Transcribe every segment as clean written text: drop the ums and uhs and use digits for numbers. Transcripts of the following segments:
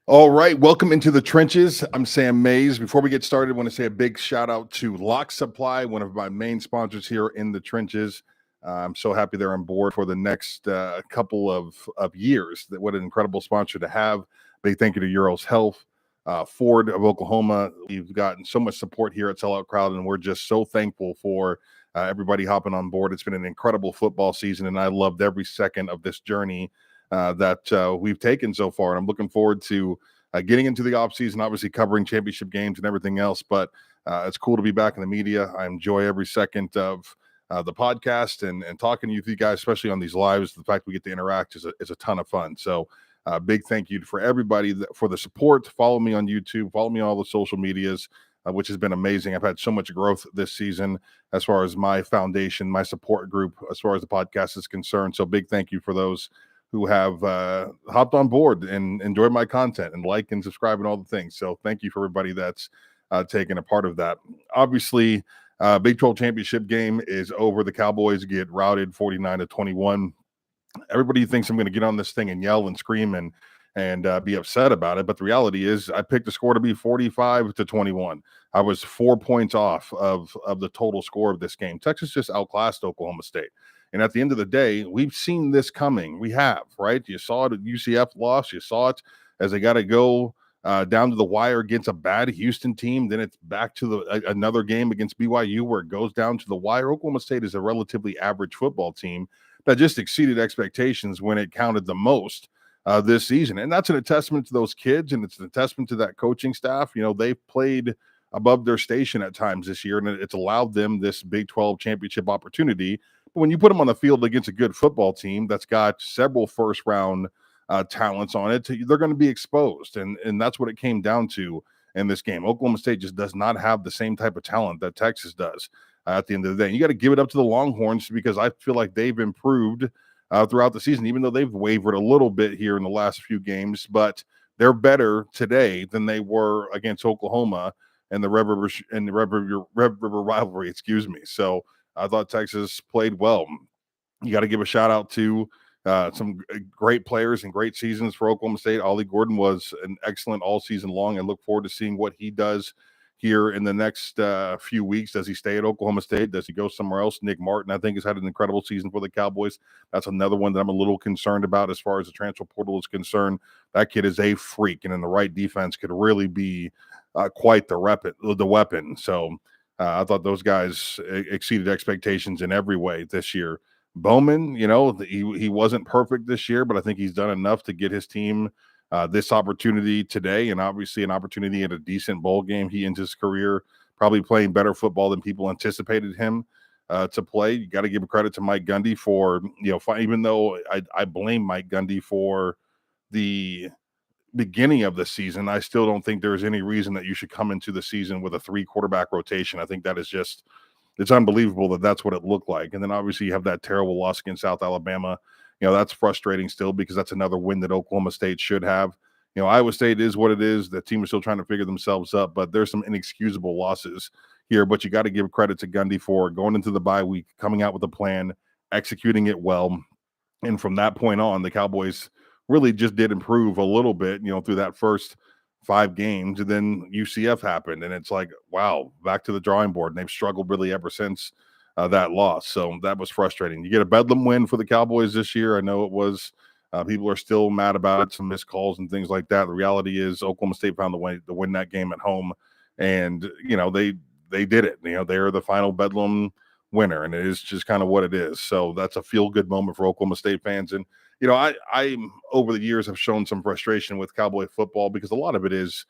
All right, welcome into the trenches. I'm Sam Mays. Before we get started, I want to say a big shout out to Lock Supply, one of my main sponsors here in the trenches. I'm so happy they're on board for the next couple of years. What an incredible sponsor to have. Big thank you to Euro's Health, Ford of Oklahoma. We've gotten so much support here at Sellout Crowd, and we're just so thankful for everybody hopping on board. It's been an incredible football season, and I loved every second of this journey that we've taken so far. And I'm looking forward to getting into the offseason, obviously covering championship games and everything else. But it's cool to be back in the media. I enjoy every second of the podcast and talking to you guys, especially on these lives. The fact we get to interact is a ton of fun. So big thank you for everybody for the support. Follow me on YouTube. Follow me on all the social medias. Which has been amazing. I've had so much growth this season as far as my foundation, my support group, as far as the podcast is concerned. So big thank you for those who have hopped on board and enjoyed my content and like and subscribe and all the things. So thank you for everybody that's taken a part of that. Obviously, Big 12 championship game is over. The Cowboys get routed 49-21. Everybody thinks I'm going to get on this thing and yell and scream and be upset about it. But the reality is I picked the score to be 45-21. I was 4 points off of the total score of this game. Texas just outclassed Oklahoma State. And at the end of the day, we've seen this coming. We have, right? You saw it at UCF loss. You saw it as they got to go down to the wire against a bad Houston team. Then it's back to another game against BYU where it goes down to the wire. Oklahoma State is a relatively average football team that just exceeded expectations when it counted the most this season. And that's a testament to those kids, and it's a testament to that coaching staff. You know, they've played above their station at times this year, and it's allowed them this Big 12 championship opportunity. But when you put them on the field against a good football team that's got several first-round talents on it, they're going to be exposed. And that's what it came down to in this game. Oklahoma State just does not have the same type of talent that Texas does at the end of the day. You got to give it up to the Longhorns because I feel like they've improved throughout the season, even though they've wavered a little bit here in the last few games. But they're better today than they were against Oklahoma and the Red River rivalry. Excuse me. So I thought Texas played well. You got to give a shout out to some great players and great seasons for Oklahoma State. Ollie Gordon was an excellent all season long. I look forward to seeing what he does here in the next few weeks. Does he stay at Oklahoma State? Does he go somewhere else? Nick Martin, I think, has had an incredible season for the Cowboys. That's another one that I'm a little concerned about as far as the transfer portal is concerned. That kid is a freak, and in the right defense could really be quite the weapon. So I thought those guys exceeded expectations in every way this year. Bowman, you know, he wasn't perfect this year, but I think he's done enough to get his team this opportunity today, and obviously an opportunity at a decent bowl game. He ends his career probably playing better football than people anticipated him to play. You got to give credit to Mike Gundy for, even though I blame Mike Gundy for the beginning of the season, I still don't think there's any reason that you should come into the season with a 3-quarterback rotation. I think that is just, it's unbelievable that that's what it looked like. And then obviously you have that terrible loss against South Alabama. That's frustrating still because that's another win that Oklahoma State should have. Iowa State is what it is. The team is still trying to figure themselves up, but there's some inexcusable losses here. But you got to give credit to Gundy for going into the bye week, coming out with a plan, executing it well. And from that point on, the Cowboys really just did improve a little bit, through that first 5 games. And then UCF happened, and it's like, wow, back to the drawing board. And they've struggled really ever since that loss. So that was frustrating. You get a Bedlam win for the Cowboys this year. I know it was, people are still mad about it, some missed calls and things like that. The reality is Oklahoma State found the way to win that game at home. And, they did it. They're the final Bedlam winner, and it is just kind of what it is. So that's a feel-good moment for Oklahoma State fans. And, I over the years have shown some frustration with Cowboy football because a lot of it is,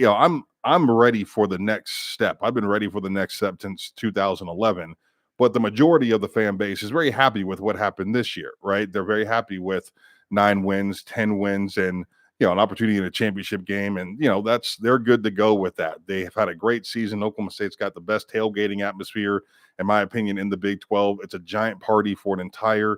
I'm ready for the next step. I've been ready for the next step since 2011. But the majority of the fan base is very happy with what happened this year, right? They're very happy with 9 wins, 10 wins, and an opportunity in a championship game. And, they're good to go with that. They have had a great season. Oklahoma State's got the best tailgating atmosphere, in my opinion, in the Big 12. It's a giant party for an entire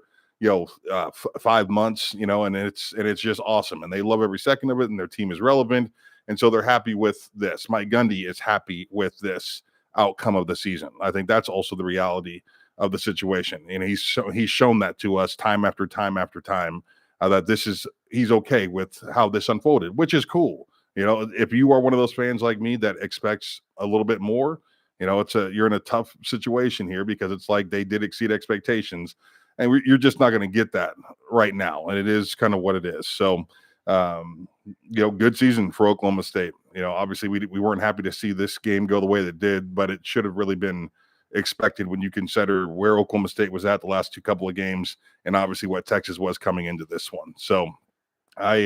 5 months, and it's just awesome. And they love every second of it, and their team is relevant. And so they're happy with this. Mike Gundy is happy with this outcome of the season. I think that's also the reality of the situation. And he's shown that to us time after time after time, that this is he's okay with how this unfolded, which is cool. If you are one of those fans like me that expects a little bit more, you're in a tough situation here because it's like they did exceed expectations, and you're just not going to get that right now, and it is kind of what it is. So, good season for Oklahoma State. Obviously we weren't happy to see this game go the way that it did, but it should have really been expected when you consider where Oklahoma State was at the last couple of games, and obviously what Texas was coming into this one. So I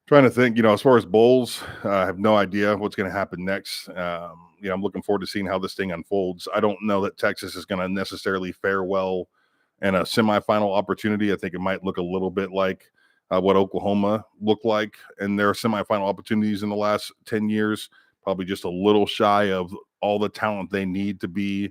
trying to think, as far as bowls, I have no idea what's going to happen next. I'm looking forward to seeing how this thing unfolds. I don't know that Texas is going to necessarily fare well in a semifinal opportunity. I think it might look a little bit like what Oklahoma looked like in their semifinal opportunities in the last 10 years, probably just a little shy of all the talent they need to be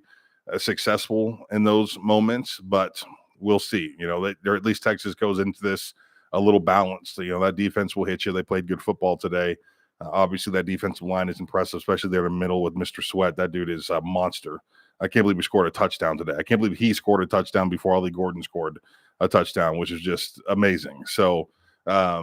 successful in those moments, but we'll see. They're, at least Texas goes into this a little balanced. That defense will hit you. They played good football today. Obviously, that defensive line is impressive, especially there in the middle with Mr. Sweat. That dude is a monster. I can't believe he scored a touchdown today. I can't believe he scored a touchdown before Ollie Gordon scored a touchdown, which is just amazing. So, I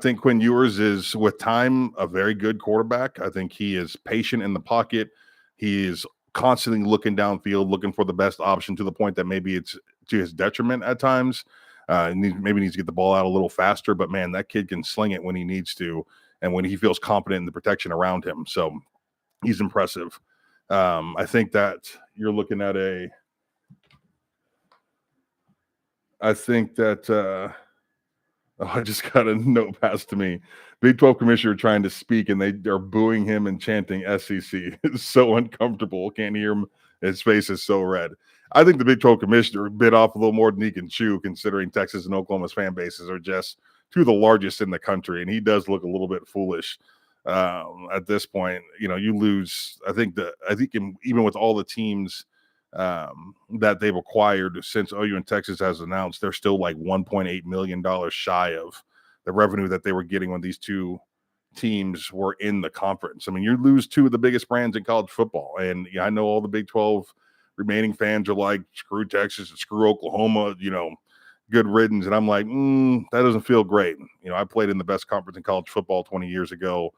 think Quinn Ewers is, with time, a very good quarterback. I think he is patient in the pocket. He is constantly looking downfield, looking for the best option, to the point that maybe it's to his detriment at times. Maybe needs to get the ball out a little faster, but man, that kid can sling it when he needs to and when he feels confident in the protection around him. So he's impressive. I think that you're looking at I just got a note passed to me. Big 12 commissioner trying to speak, and they are booing him and chanting SEC. It's so uncomfortable. Can't hear him. His face is so red. I think the Big 12 commissioner bit off a little more than he can chew, considering Texas and Oklahoma's fan bases are just two of the largest in the country, and he does look a little bit foolish at this point. You lose. I think even with all the teams that they've acquired since OU and Texas has announced, they're still like $1.8 million shy of the revenue that they were getting when these two teams were in the conference. I mean, you lose two of the biggest brands in college football. And I know all the Big 12 remaining fans are like, screw Texas and screw Oklahoma, good riddance. And I'm like, that doesn't feel great. I played in the best conference in college football 20 years ago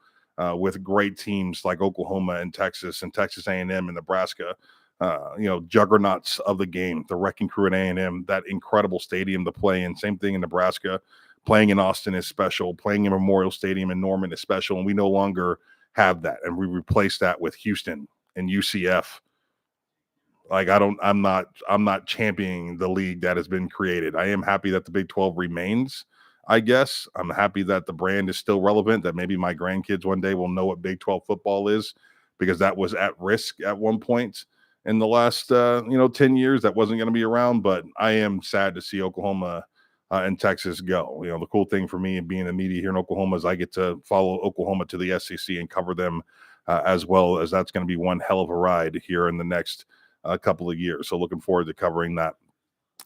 with great teams like Oklahoma and Texas A&M and Nebraska. Juggernauts of the game, the wrecking crew at A&M, that incredible stadium to play in. Same thing in Nebraska. Playing in Austin is special. Playing in Memorial Stadium in Norman is special. And we no longer have that. And we replaced that with Houston and UCF. Like, I'm not championing the league that has been created. I am happy that the Big 12 remains, I guess. I'm happy that the brand is still relevant, that maybe my grandkids one day will know what Big 12 football is, because that was at risk at one point in the last 10 years. That wasn't going to be around. But I am sad to see Oklahoma and Texas go. The cool thing for me being the media here in Oklahoma is I get to follow Oklahoma to the SEC and cover them as well, as that's going to be one hell of a ride here in the next couple of years. So looking forward to covering that.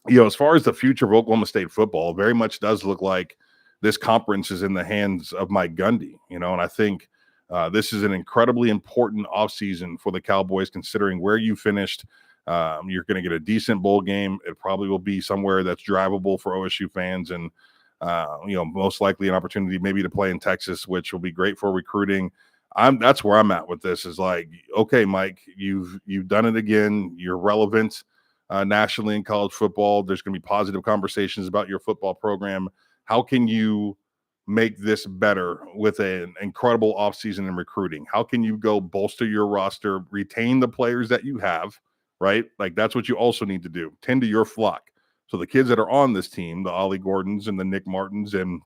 As far as the future of Oklahoma State football, very much does look like this conference is in the hands of Mike Gundy, and I think this is an incredibly important offseason for the Cowboys, considering where you finished. You're going to get a decent bowl game. It probably will be somewhere that's drivable for OSU fans, and most likely an opportunity maybe to play in Texas, which will be great for recruiting. That's where I'm at with this. Is like, okay, Mike, you've done it again. You're relevant nationally in college football. There's going to be positive conversations about your football program. How can you make this better with an incredible offseason in recruiting? How can you go bolster your roster, retain the players that you have, right? Like, that's what you also need to do. Tend to your flock. So the kids that are on this team, the Ollie Gordons and the Nick Martins, and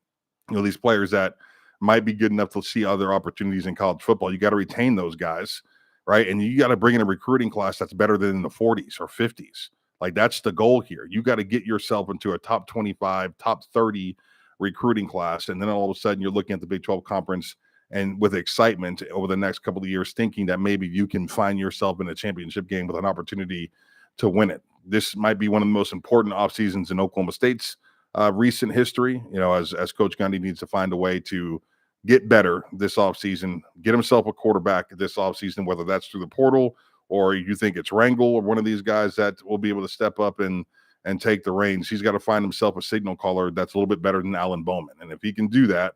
these players that might be good enough to see other opportunities in college football, you got to retain those guys, right? And you got to bring in a recruiting class that's better than in the 40s or 50s. Like, that's the goal here. You got to get yourself into a top 25, top 30 recruiting class, and then all of a sudden you're looking at the Big 12 conference and with excitement over the next couple of years, thinking that maybe you can find yourself in a championship game with an opportunity to win it. This might be one of the most important off seasons in Oklahoma State's recent history. As Coach Gundy needs to find a way to get better this offseason, get himself a quarterback this offseason, whether that's through the portal or you think it's Rangel or one of these guys that will be able to step up and and take the reins. He's got to find himself a signal caller that's a little bit better than Alan Bowman. And if he can do that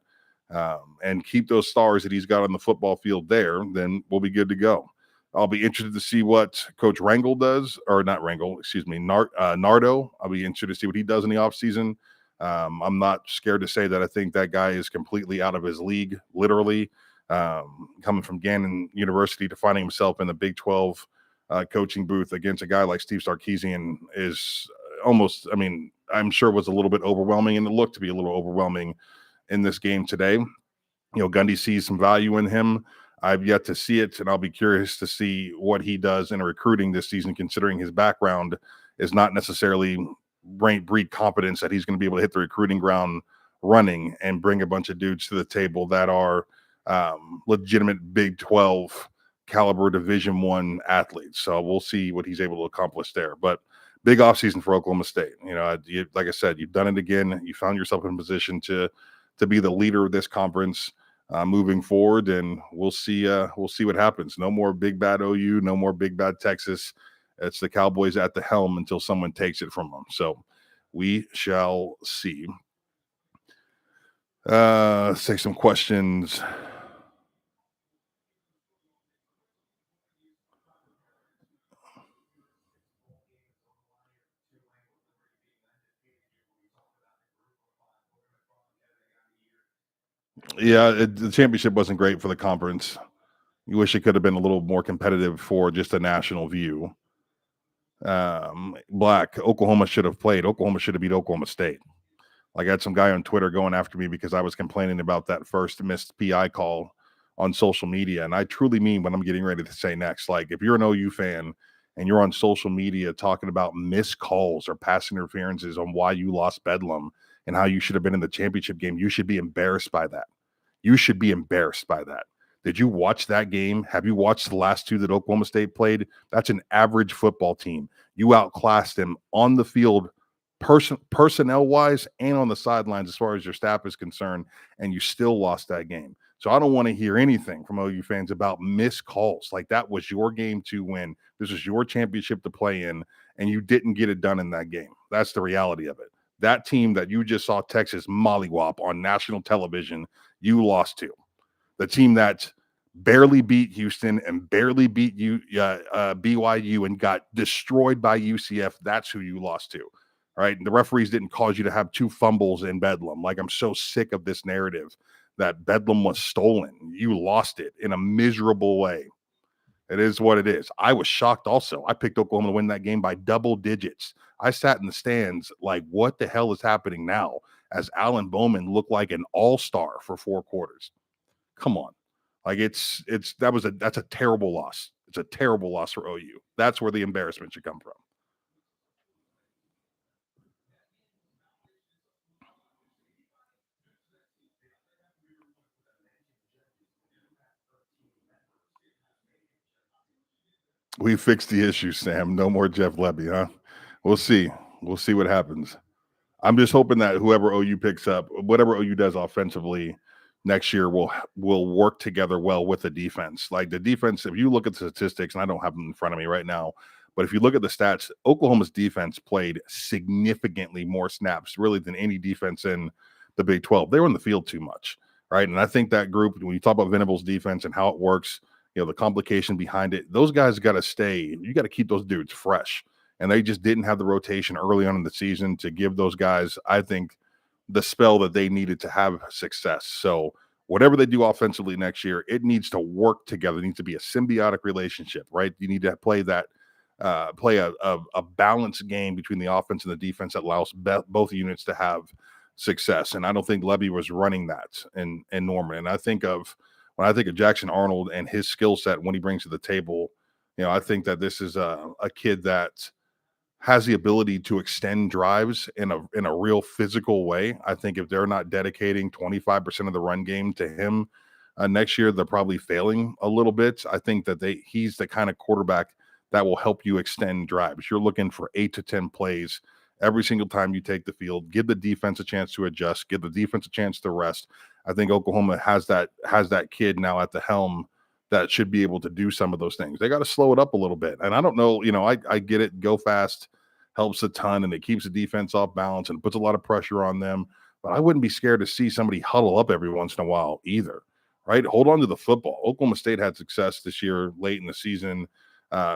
and keep those stars that he's got on the football field there, then we'll be good to go. I'll be interested to see what Coach Rangel does, or not Rangel, excuse me, Nardo. I'll be interested to see what he does in the offseason. I'm not scared to say that I think that guy is completely out of his league, literally. Coming from Gannon University to finding himself in the Big 12 coaching booth against a guy like Steve Sarkisian is almost, I mean, I'm sure it was a little bit overwhelming, and it looked to be a little overwhelming in this game today. Gundy sees some value in him. I've yet to see it, and I'll be curious to see what he does in recruiting this season, considering his background is not necessarily breed confidence that he's going to be able to hit the recruiting ground running and bring a bunch of dudes to the table that are legitimate Big 12 caliber Division I athletes. So we'll see what he's able to accomplish there. But big offseason for Oklahoma State. Like I said, you've done it again. You found yourself in a position to be the leader of this conference moving forward, and we'll see what happens. No more big bad OU, no more big bad Texas. It's the Cowboys at the helm until someone takes it from them. So we shall see. Let's take some questions. Yeah, the championship wasn't great for the conference. You wish it could have been a little more competitive for just a national view. Black, Oklahoma should have played. Oklahoma should have beat Oklahoma State. Like, I had some guy on Twitter going after me because I was complaining about that first missed PI call on social media. And I truly mean what I'm getting ready to say next. Like, if you're an OU fan and you're on social media talking about missed calls or pass interferences on why you lost Bedlam and how you should have been in the championship game, you should be embarrassed by that. You should be embarrassed by that. Did you watch that game? Have you watched the last two that Oklahoma State played? That's an average football team. You outclassed them on the field, personnel-wise, and on the sidelines as far as your staff is concerned, and you still lost that game. So I don't want to hear anything from OU fans about missed calls. Like, that was your game to win. This was your championship to play in, and you didn't get it done in that game. That's the reality of it. That team that you just saw Texas mollywop on national television, you lost to. The team that barely beat Houston and barely beat BYU and got destroyed by UCF, that's who you lost to. Right? And the referees didn't cause you to have 2 fumbles in Bedlam. Like, I'm so sick of this narrative that Bedlam was stolen. You lost it in a miserable way. It is what it is. I was shocked also. I picked Oklahoma to win that game by double digits. I sat in the stands like, what the hell is happening now? As Alan Bowman looked like an all-star for 4 quarters. Come on. Like, that's a terrible loss. It's a terrible loss for OU. That's where the embarrassment should come from. We fixed the issue, Sam. No more Jeff Lebby, huh? We'll see. We'll see what happens. I'm just hoping that whoever OU picks up, whatever OU does offensively next year, will work together well with the defense. Like, the defense, if you look at the statistics, and I don't have them in front of me right now, but if you look at the stats, Oklahoma's defense played significantly more snaps, really, than any defense in the Big 12. They were in the field too much, right? And I think that group, when you talk about Venable's defense and how it works, the complication behind it, those guys got to stay. You got to keep those dudes fresh. And they just didn't have the rotation early on in the season to give those guys, I think, the spell that they needed to have success. So whatever they do offensively next year, it needs to work together. It needs to be a symbiotic relationship, right? You need to play a balanced game between the offense and the defense that allows both units to have success. And I don't think Lebby was running that in Norman. And when I think of Jackson Arnold and his skill set, when he brings to the table, I think that this is a kid that has the ability to extend drives in a real physical way. I think if they're not dedicating 25% of the run game to him next year, they're probably failing a little bit. I think that he's the kind of quarterback that will help you extend drives. You're looking for 8 to 10 plays every single time you take the field. Give the defense a chance to adjust. Give the defense a chance to rest. I think Oklahoma has that kid now at the helm that should be able to do some of those things. They got to slow it up a little bit. And I don't know, I get it, go fast, helps a ton, and it keeps the defense off balance and puts a lot of pressure on them. But I wouldn't be scared to see somebody huddle up every once in a while either, right? Hold on to the football. Oklahoma State had success this year late in the season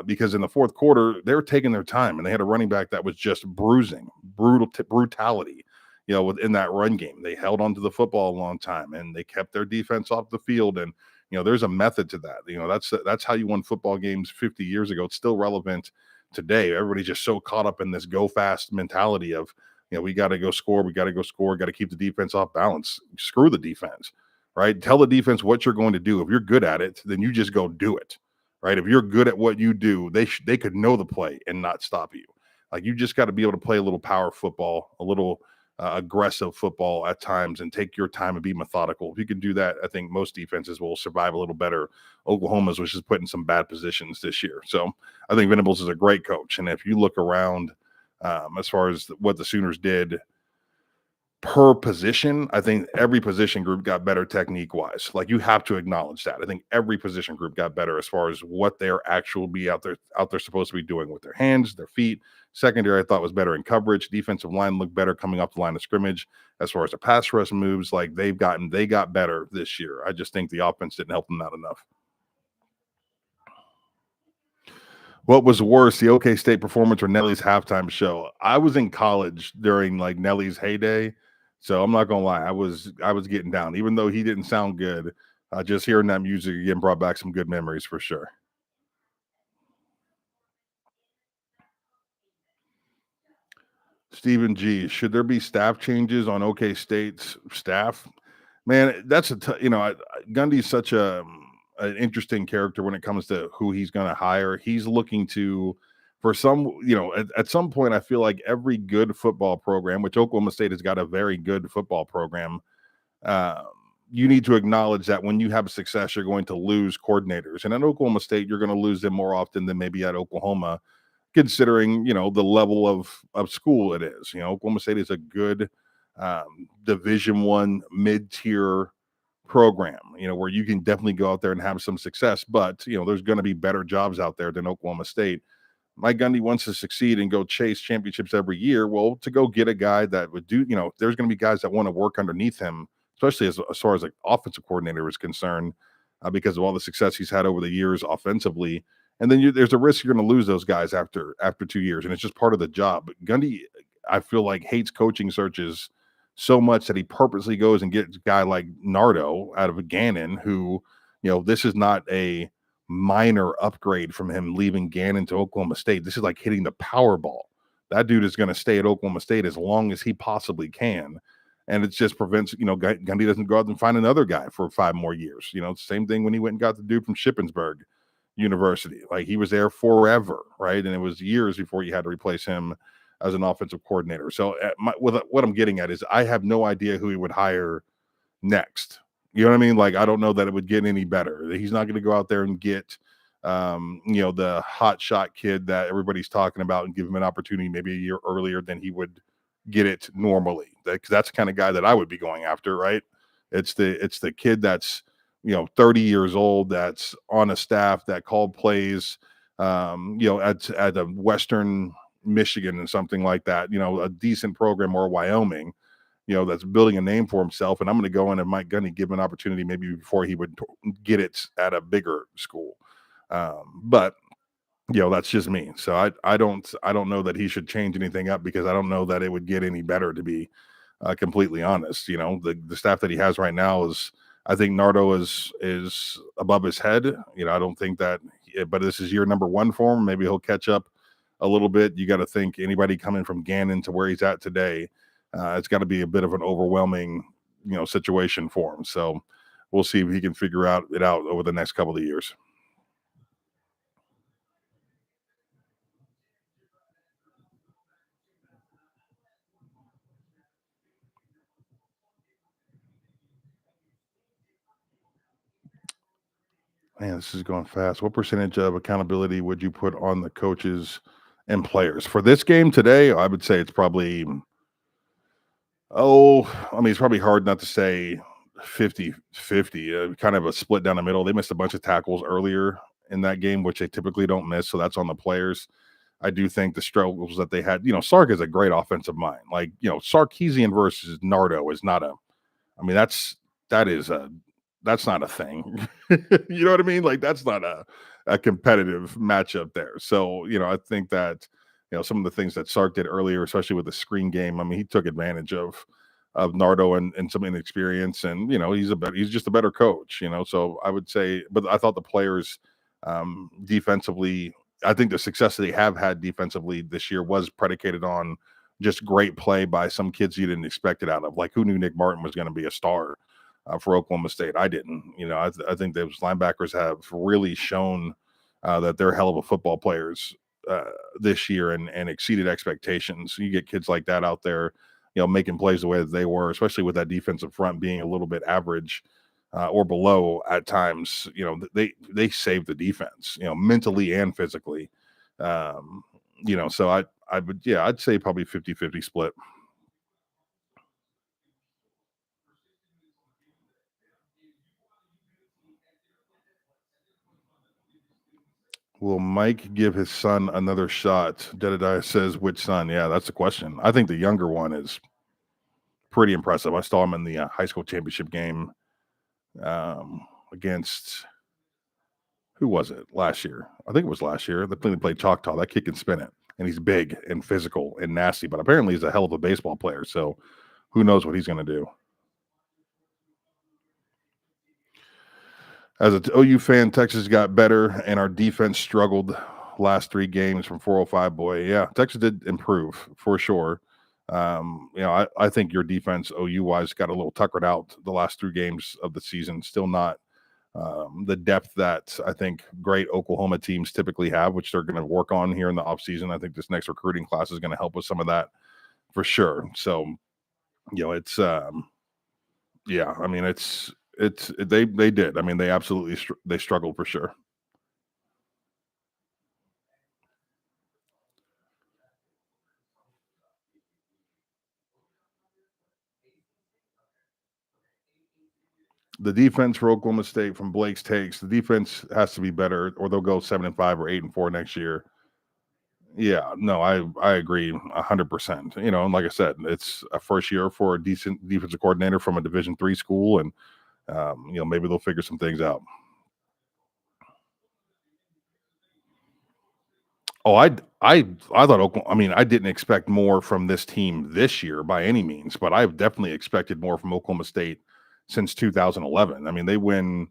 because in the fourth quarter, they were taking their time and they had a running back that was just brutality, within that run game. They held on to the football a long time and they kept their defense off the field. And, there's a method to that. That's how you won football games 50 years ago. It's still relevant today. Everybody's just so caught up in this go fast mentality of, we got to go score, got to keep the defense off balance. Screw the defense, right? Tell the defense what you're going to do. If you're good at it, then you just go do it, right? If you're good at what you do, they could know the play and not stop you. Like, you just got to be able to play a little power football, a little aggressive football at times, and take your time and be methodical. If you can do that, I think most defenses will survive a little better. Oklahoma's was just put in some bad positions this year. So I think Venables is a great coach. And if you look around as far as what the Sooners did per position, I think every position group got better technique wise. Like, you have to acknowledge that. I think every position group got better as far as what they're actually out there supposed to be doing with their hands, their feet. Secondary, I thought, was better in coverage. Defensive line looked better coming up the line of scrimmage. As far as the pass rush moves, like, they got better this year. I just think the offense didn't help them out enough. What was worse, the OK State performance or Nelly's halftime show? I was in college during like Nelly's heyday, so I'm not gonna lie. I was getting down, even though he didn't sound good. Just hearing that music again brought back some good memories for sure. Stephen G, should there be staff changes on OK State's staff? Man, that's Gundy's such an interesting character when it comes to who he's going to hire. He's looking to, for some, at some point, I feel like every good football program, which Oklahoma State has got a very good football program, uh, you need to acknowledge that when you have success, you're going to lose coordinators. And at Oklahoma State, you're going to lose them more often than maybe at Oklahoma, considering, the level of school it is. Oklahoma State is a good Division I mid-tier program, where you can definitely go out there and have some success, but there's going to be better jobs out there than Oklahoma State. Mike Gundy wants to succeed and go chase championships every year. Well, to go get a guy that would do, there's going to be guys that want to work underneath him, especially as far as like offensive coordinator is concerned, because of all the success he's had over the years offensively. And then there's a risk you're going to lose those guys after 2 years, and it's just part of the job. But Gundy, I feel like, hates coaching searches so much that he purposely goes and gets a guy like Nardo out of Gannon, who, this is not a minor upgrade from him leaving Gannon to Oklahoma State. This is like hitting the Powerball. That dude is going to stay at Oklahoma State as long as he possibly can. And it just prevents, Gundy doesn't go out and find another guy for 5 more years. Same thing when he went and got the dude from Shippensburg University. Like, he was there forever, right? And it was years before you had to replace him as an offensive coordinator. So what I'm getting at is I have no idea who he would hire next. You know what I mean? Like, I don't know that it would get any better. He's not going to go out there and get, the hot shot kid that everybody's talking about and give him an opportunity maybe a year earlier than he would get it normally. That's the kind of guy that I would be going after, right? It's the kid that's, 30 years old, that's on a staff that called plays, at a Western Michigan and something like that, a decent program, or Wyoming, that's building a name for himself. And I'm going to go in and Mike Gundy give him an opportunity maybe before he would get it at a bigger school. But that's just me. So I don't know that he should change anything up, because I don't know that it would get any better, to be completely honest. The staff that he has right now is, I think Nardo is above his head. I don't think that, but this is year number 1 for him. Maybe he'll catch up a little bit. You got to think anybody coming from Gannon to where he's at today, it's got to be a bit of an overwhelming, situation for him. So we'll see if he can figure it out over the next couple of years. Man, this is going fast. What percentage of accountability would you put on the coaches and players for this game today? I would say it's probably, it's probably hard not to say 50-50, kind of a split down the middle. They missed a bunch of tackles earlier in that game, which they typically don't miss. So that's on the players. I do think the struggles that they had, Sark is a great offensive mind. Like, Sarkeesian versus Nardo is not a, I mean, that is a, that's not a thing. You know what I mean? Like, that's not a competitive matchup there. So, I think that, some of the things that Sark did earlier, especially with the screen game, I mean, he took advantage of Nardo and some inexperience, and he's just a better coach. So I would say, but I thought the players defensively, I think the success that they have had defensively this year was predicated on just great play by some kids you didn't expect it out of. Like, who knew Nick Martin was going to be a star for Oklahoma State? I didn't. I think those linebackers have really shown that they're hell of a football players uh, this year and exceeded expectations. You get kids like that out there, making plays the way that they were, especially with that defensive front being a little bit average or below at times. They saved the defense, mentally and physically. Um, so I would, yeah, I'd say probably 50-50 split. Will Mike give his son another shot? Jedediah says, which son? Yeah, that's the question. I think the younger one is pretty impressive. I saw him in the high school championship game against, who was it last year? I think it was last year. They played Choctaw. That kid can spin it, and he's big and physical and nasty. But apparently, he's a hell of a baseball player. So who knows what he's going to do? As an OU fan, Texas got better, and our defense struggled last 3 games from 405. Boy, yeah, Texas did improve for sure. I think your defense, OU wise, got a little tuckered out the last 3 games of the season. Still not the depth that I think great Oklahoma teams typically have, which they're going to work on here in the offseason. I think this next recruiting class is going to help with some of that for sure. So, it's yeah, I mean, they did. I mean, they absolutely they struggled for sure. The defense for Oklahoma State from Blake's takes, the defense has to be better, or they'll go 7-5 or 8-4 next year. Yeah, no, I agree 100%. And like I said, it's a first year for a decent defensive coordinator from a Division III school, and maybe they'll figure some things out. Oh, I thought Oklahoma. I mean, I didn't expect more from this team this year by any means, but I've definitely expected more from Oklahoma State since 2011. I mean, they win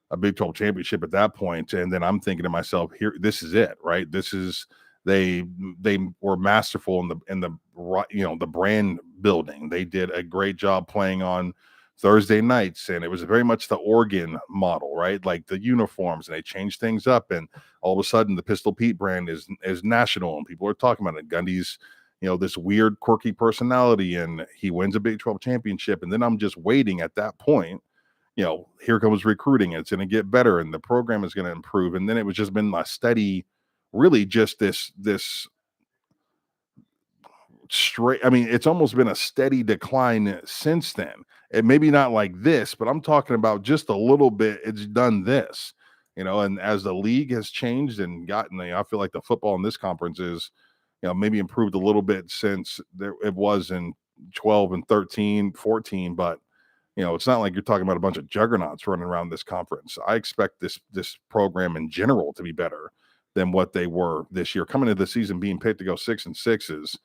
a Big 12 championship at that point, and then I'm thinking to myself, here, this is it, right? This is they they were masterful in the brand building. They did a great job playing on Thursday nights, and it was very much the Oregon model, right? Like the uniforms, and they changed things up, and all of a sudden the Pistol Pete brand is national, and people are talking about it. Gundy's, this weird, quirky personality, and he wins a Big 12 championship. And then I'm just waiting at that point. Here comes recruiting. It's going to get better, and the program is going to improve. And then it was just been a steady, really just this straight. I mean, it's almost been a steady decline since then. It maybe not like this, but I'm talking about just a little bit. It's done this, and as the league has changed and gotten, I feel like the football in this conference is, maybe improved a little bit since it was in 12 and 13, 14, but it's not like you're talking about a bunch of juggernauts running around this conference. I expect this program in general to be better than what they were this year. Coming into the season being picked to go 6-6 is,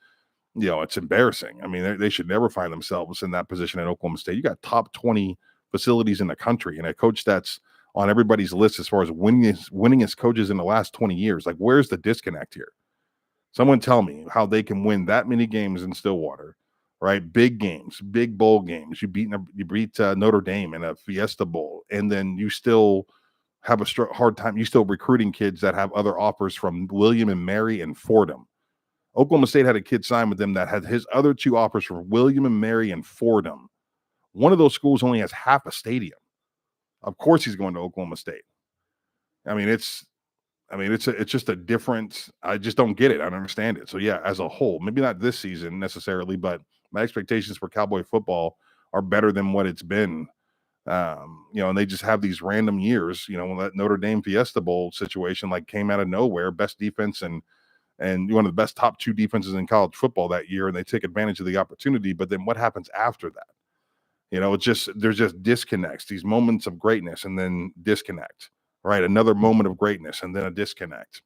it's embarrassing. I mean, they should never find themselves in that position at Oklahoma State. You got top 20 facilities in the country and a coach that's on everybody's list as far as winningest coaches in the last 20 years. Like, where's the disconnect here? Someone tell me how they can win that many games in Stillwater, right? Big games, big bowl games. You beat Notre Dame in a Fiesta Bowl, and then you still have a hard time. You still recruiting kids that have other offers from William and Mary and Fordham. Oklahoma State had a kid sign with them that had his other 2 offers from William and Mary and Fordham. One of those schools only has half a stadium. Of course, he's going to Oklahoma State. I mean, it's just a different. I just don't get it. I don't understand it. So yeah, as a whole, maybe not this season necessarily, but my expectations for Cowboy football are better than what it's been. And they just have these random years. When that Notre Dame Fiesta Bowl situation like came out of nowhere, best defense and and one of the best top 2 defenses in college football that year, and they take advantage of the opportunity. But then what happens after that? It's just there's just disconnects, these moments of greatness and then disconnect, right? Another moment of greatness and then a disconnect.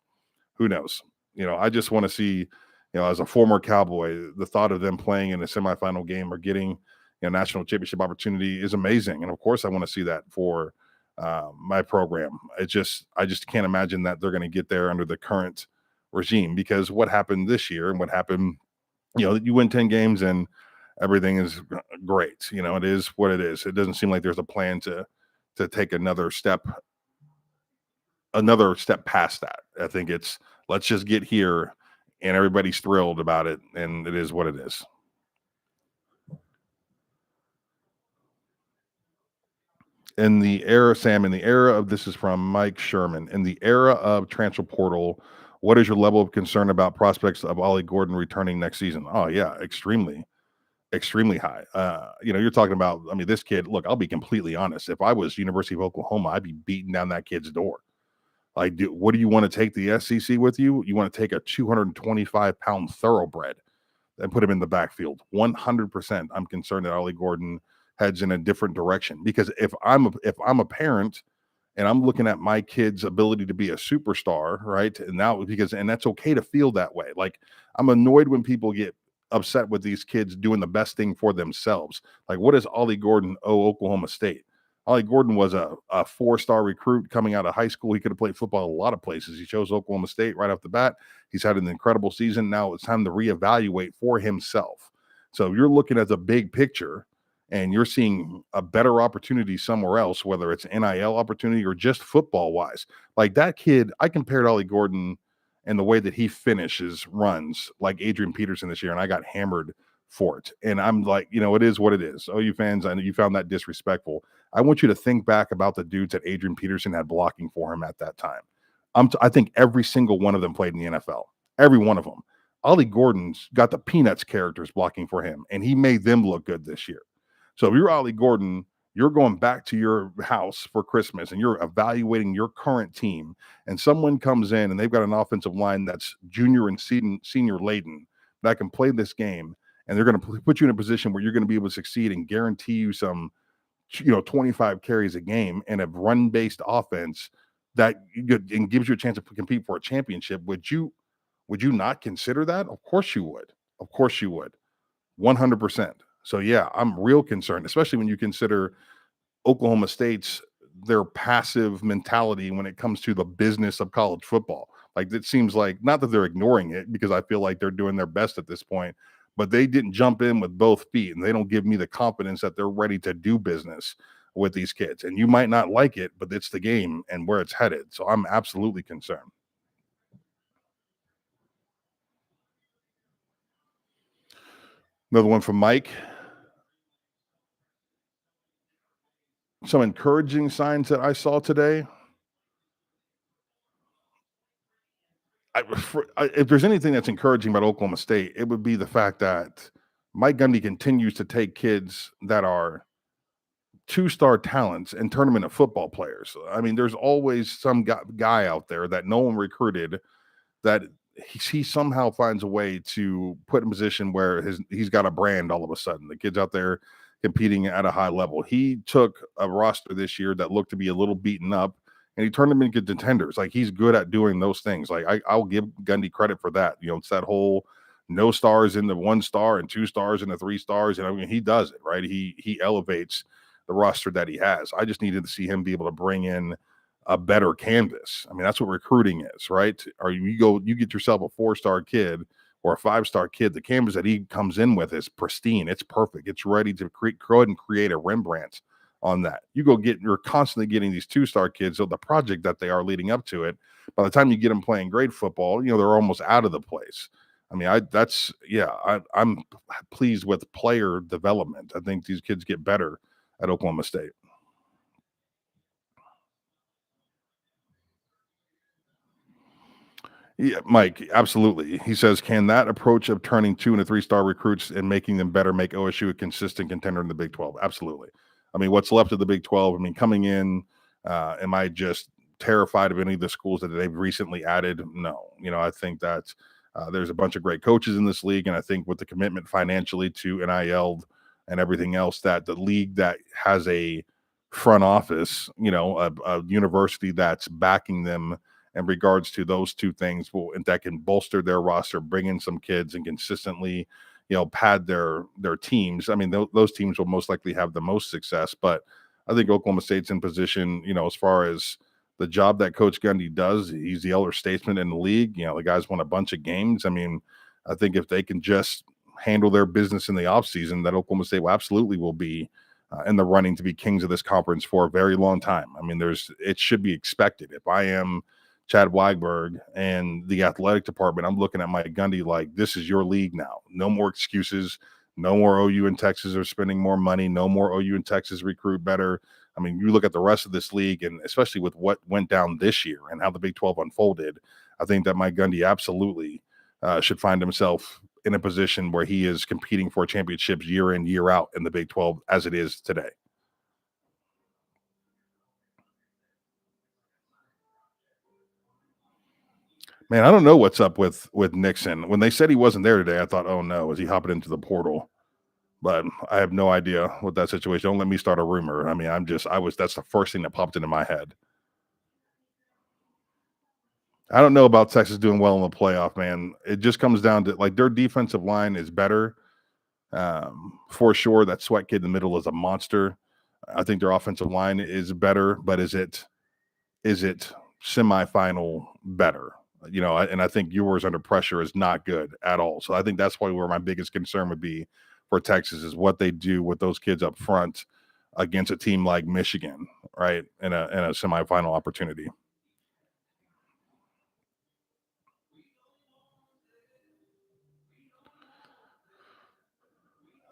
Who knows? I just want to see, as a former Cowboy, the thought of them playing in a semifinal game or getting national championship opportunity is amazing. And of course, I want to see that for my program. I just can't imagine that they're going to get there under the current regime, because what happened this year and what happened, you win 10 games and everything is great. It is what it is. It doesn't seem like there's a plan to take another step past that. I think it's, let's just get here and everybody's thrilled about it, and it is what it is. In the era, Sam, in the era of, this is from Mike Sherman, in the era of transfer portal, what is your level of concern about prospects of Ollie Gordon returning next season? Oh yeah, extremely, extremely high. You're talking about, I mean, this kid, look, I'll be completely honest. If I was University of Oklahoma, I'd be beating down that kid's door. Like, what do you want to take the SEC with you? You want to take a 225-pound thoroughbred and put him in the backfield. 100%. I'm concerned that Ollie Gordon heads in a different direction, because if I'm a parent and I'm looking at my kid's ability to be a superstar, right? And that's okay to feel that way. Like, I'm annoyed when people get upset with these kids doing the best thing for themselves. Like, what does Ollie Gordon owe Oklahoma State? Ollie Gordon was a 4-star recruit coming out of high school. He could have played football a lot of places. He chose Oklahoma State right off the bat. He's had an incredible season. Now it's time to reevaluate for himself. So you're looking at the big picture and you're seeing a better opportunity somewhere else, whether it's NIL opportunity or just football wise. Like, that kid, I compared Ollie Gordon and the way that he finishes runs like Adrian Peterson this year, and I got hammered for it. And I'm like, it is what it is. OU fans, I know you found that disrespectful. I want you to think back about the dudes that Adrian Peterson had blocking for him at that time. I think every single one of them played in the NFL. Every one of them. Ollie Gordon's got the Peanuts characters blocking for him, and he made them look good this year. So if you're Ollie Gordon, you're going back to your house for Christmas and you're evaluating your current team, and someone comes in and they've got an offensive line that's junior and senior laden that can play this game, and they're going to put you in a position where you're going to be able to succeed and guarantee you some 25 carries a game and a run-based offense that and gives you a chance to compete for a championship. Would you not consider that? Of course you would. Of course you would. 100%. So yeah, I'm real concerned, especially when you consider Oklahoma State's their passive mentality when it comes to the business of college football. Like, it seems like, not that they're ignoring it, because I feel like they're doing their best at this point, but they didn't jump in with both feet, and they don't give me the confidence that they're ready to do business with these kids. And you might not like it, but it's the game and where it's headed. So I'm absolutely concerned. Another one from Mike. Some encouraging signs that I saw today. If there's anything that's encouraging about Oklahoma State, it would be the fact that Mike Gundy continues to take kids that are 2-star talents and turn them into football players. I mean, there's always some guy out there that no one recruited that he somehow finds a way to put in a position where he's got a brand all of a sudden. The kid's out there competing at a high level. He took a roster this year that looked to be a little beaten up, and he turned them into contenders. Like, he's good at doing those things. Like, I'll give Gundy credit for that. It's that whole no stars in the 1 star and 2 stars and the 3 stars. And I mean, he does it, right? He elevates the roster that he has. I just needed to see him be able to bring in a better canvas. I mean, that's what recruiting is, right? Or you get yourself a 4-star kid or a 5-star kid. The canvas that he comes in with is pristine. It's perfect. It's ready to go ahead and create a Rembrandt on that. You're constantly getting these 2-star kids. So the project that they are leading up to it, by the time you get them playing grade football, they're almost out of the place. I mean, I'm pleased with player development. I think these kids get better at Oklahoma State. Yeah, Mike, absolutely. He says, can that approach of turning 2 and 3-star recruits and making them better make OSU a consistent contender in the Big 12? Absolutely. I mean, what's left of the Big 12? I mean, coming in, am I just terrified of any of the schools that they've recently added? No. I think that There's a bunch of great coaches in this league, and I think with the commitment financially to NIL and everything else, that the league that has a front office, a university that's backing them in regards to those two things, that can bolster their roster, bring in some kids, and consistently, pad their teams. I mean, those teams will most likely have the most success, but I think Oklahoma State's in position, as far as the job that Coach Gundy does. He's the elder statesman in the league. The guys won a bunch of games. I mean, I think if they can just handle their business in the offseason, that Oklahoma State will be in the running to be kings of this conference for a very long time. I mean, it should be expected. If I am Chad Weigberg and the athletic department, I'm looking at Mike Gundy like, this is your league now. No more excuses. No more OU and Texas are spending more money. No more OU and Texas recruit better. I mean, you look at the rest of this league, and especially with what went down this year and how the Big 12 unfolded, I think that Mike Gundy absolutely should find himself in a position where he is competing for championships year in, year out in the Big 12 as it is today. Man, I don't know what's up with Nixon. When they said he wasn't there today, I thought, oh no, is he hopping into the portal? But I have no idea what that situation. Don't let me start a rumor. I mean, that's the first thing that popped into my head. I don't know about Texas doing well in the playoff, man. It just comes down to, like, their defensive line is better. For sure. That Sweat kid in the middle is a monster. I think their offensive line is better, but is it semifinal better? And I think yours under pressure is not good at all. So I think that's probably where my biggest concern would be for Texas, is what they do with those kids up front against a team like Michigan, right? In a semifinal opportunity.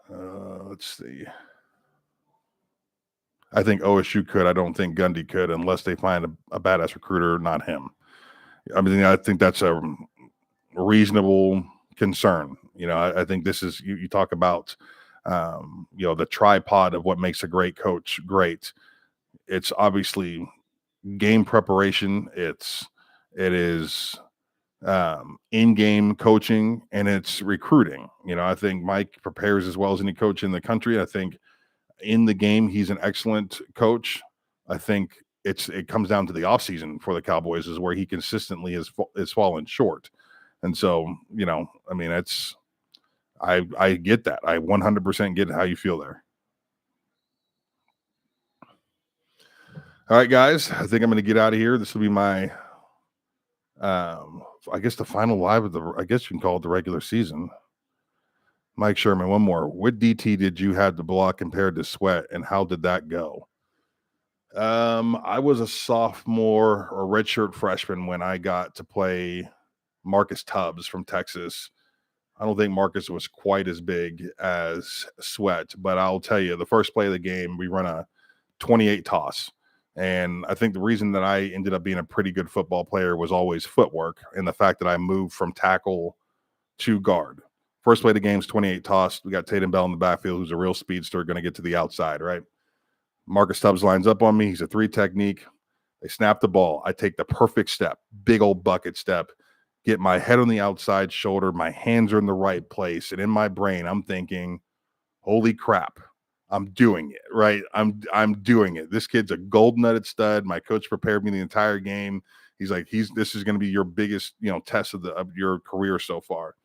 Let's see. I think OSU could. I don't think Gundy could, unless they find a badass recruiter, not him. I mean, I think that's a reasonable concern. I think this is, you talk about, the tripod of what makes a great coach great. It's obviously game preparation. It is in-game coaching, and it's recruiting. I think Mike prepares as well as any coach in the country. I think in the game, he's an excellent coach. I think it comes down to the offseason for the Cowboys, is where he consistently has fallen short. And so, I mean, I get that. I 100% get how you feel there. All right, guys, I think I'm going to get out of here. This will be my, I guess, the final live of I guess you can call it the regular season. Mike Sherman, one more. What DT did you have to block compared to Sweat, and how did that go? I was a sophomore or redshirt freshman when I got to play Marcus Tubbs from Texas. I don't think Marcus was quite as big as Sweat, but I'll tell you, the first play of the game, we run a 28 toss. And I think the reason that I ended up being a pretty good football player was always footwork, and the fact that I moved from tackle to guard. First play of the game's 28 toss. We got Tatum Bell in the backfield, who's a real speedster, going to get to the outside, right? Marcus Tubbs lines up on me. He's a 3 technique. They snap the ball. I take the perfect step, big old bucket step, get my head on the outside shoulder. My hands are in the right place. And in my brain, I'm thinking, holy crap, I'm doing it, right? I'm doing it. This kid's a gold-nutted stud. My coach prepared me the entire game. He's like, this is going to be your biggest, test of your career so far.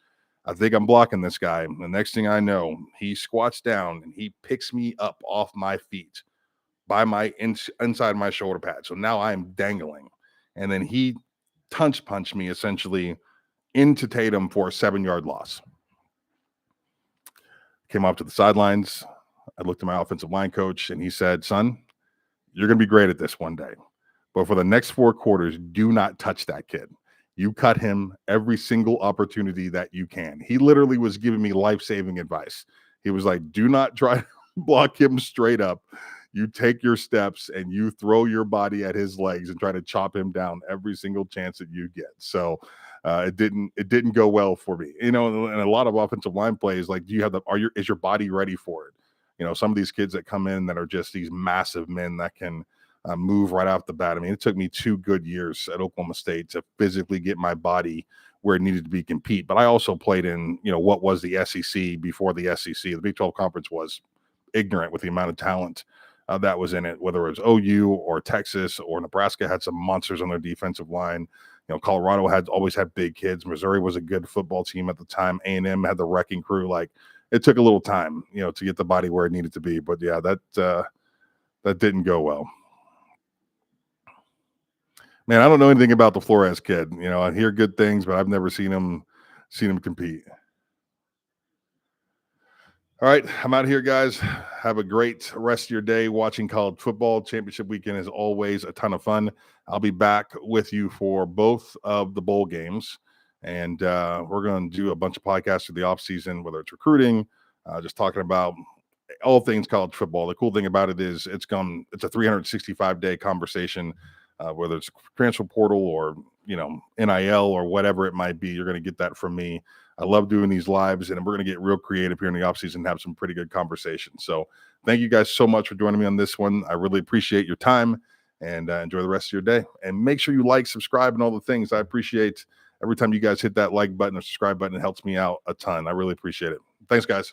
I think I'm blocking this guy. And the next thing I know, he squats down and he picks me up off my feet by my inside my shoulder pad. So now I'm dangling. And then he punched me essentially into Tatum for a 7-yard loss. Came off to the sidelines. I looked at my offensive line coach, and he said, son, you're going to be great at this one day. But for the next 4 quarters, do not touch that kid. You cut him every single opportunity that you can. He literally was giving me life-saving advice. He was like, do not try to block him straight up. You take your steps and you throw your body at his legs and try to chop him down every single chance that you get. So it didn't go well for me. And a lot of offensive line plays, like, is your body ready for it? Some of these kids that come in that are just these massive men that can move right off the bat. I mean, it took me 2 good years at Oklahoma State to physically get my body where it needed to be compete. But I also played in, what was the SEC before the SEC. The Big 12 Conference was ignorant with the amount of talent that was in it, whether it was OU or Texas or Nebraska had some monsters on their defensive line. Colorado always had big kids. Missouri was a good football team at the time. A&M had the wrecking crew. Like, it took a little time, to get the body where it needed to be. But yeah, that didn't go well. Man, I don't know anything about the Flores kid. I hear good things, but I've never seen him compete. All right, I'm out of here, guys. Have a great rest of your day watching college football. Championship weekend is always a ton of fun. I'll be back with you for both of the bowl games, and we're going to do a bunch of podcasts through the offseason, whether it's recruiting, just talking about all things college football. The cool thing about it is it's a 365-day conversation, whether it's transfer portal or NIL or whatever it might be. You're going to get that from me. I love doing these lives, and we're going to get real creative here in the offseason and have some pretty good conversations. So thank you guys so much for joining me on this one. I really appreciate your time, and enjoy the rest of your day. And make sure you like, subscribe, and all the things. I appreciate every time you guys hit that like button or subscribe button. It helps me out a ton. I really appreciate it. Thanks, guys.